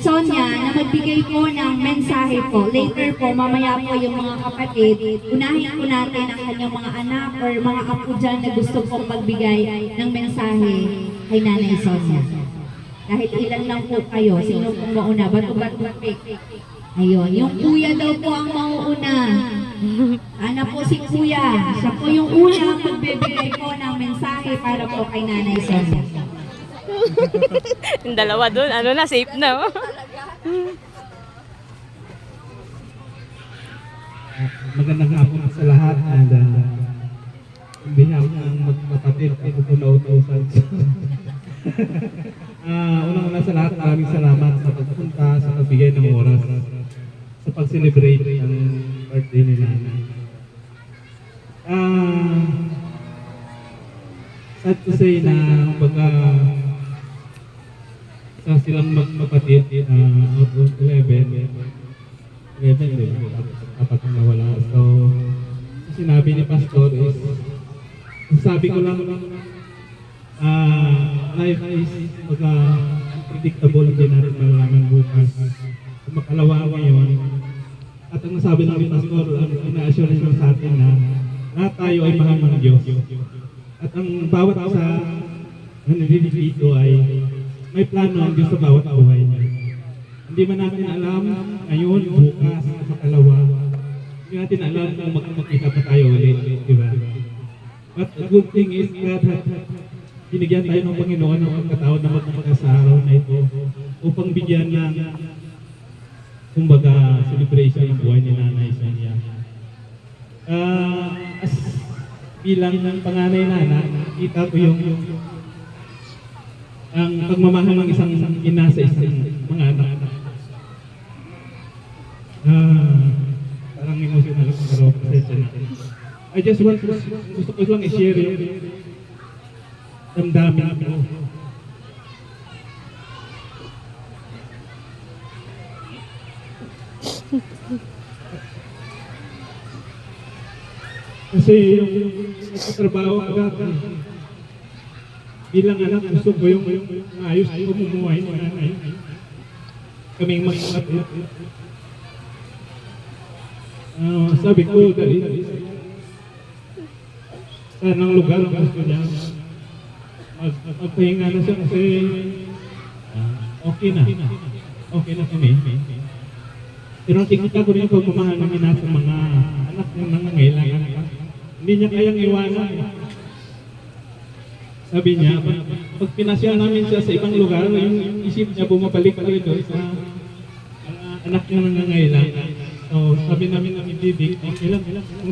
Sonia na magbigay po ng mensahe po. Later po, mamaya po yung mga kapatid, unahin po natin ang kanyang mga anak or mga apo dyan na gusto pong magbigay ng mensahe kay Nanay Sonia. Kahit ilan lang po kayo, sino pong mauna? Bato-bato pick. Ayun, yung kuya daw po ang mauuna. Ano po si kuya? Siya po yung unang magbibigay po ng mensahe para po kay Nanay Sonia. Yung dalawa dun, ano na, safe na. Oh. Magandang hapon sa lahat and on behalf ng magkapatid ay pupunautusan. Unang-una sa lahat, maraming salamat sa pagpunta, sa pagbigay ng oras, sa pag-celebrate ang birthday ni Nanay. Sad to say na baga sa silang magkapatid, out of 11 apat ang nawala. So, sinabi ni Pastor is, sabi ko lang, life is unpredictable, hindi natin malalaman bukas. Kung makalawa ngayon, at ang nasabi lang ni Pastor, ina-assure niyo sa atin na lahat tayo ay mahal ng Diyos. At ang bawat sa nanililig dito ay may plano ang Diyos sa bawat buhay niya. Hindi man natin alam ngayon, bukas, sa kalawa. Hindi natin alam kung magkita pa tayo ulit, di ba? But the good thing is that binigyan tayo ng Panginoon ng pagkataon na magkakaroon sa araw na ito upang bigyan ng kumbaga celebration ng buhay ni Nanay Sonia. As bilang ng panganay na nakita ko yung ang pagmamahal ng isang ina sa isang mga anak. Parang emotional ako pero presensya natin. I just want to, gusto ko lang i-share yung damdamin ko. Kasi yung nagtatrabaho ko dati, bilang anak, gusto ko yung ayos ko mumuhay ni Nanay. Kaming mag-ingat. Sabi ko, dahil saan ang lugar ang gusto niya. Magpahinga na siya kasi okay na. Okay na kami. Pero nakikita ko rin yung pagmamahal namin sa mga anak ng nangangailangan. Hindi niya kayang iwanan. Sabi niya, pag pinasyal namin siya sa ibang lugar, yung isip niya bumabalik-balik doon sa anak ng nangangailangan. So sabi namin ng ibibig, okay lang, kung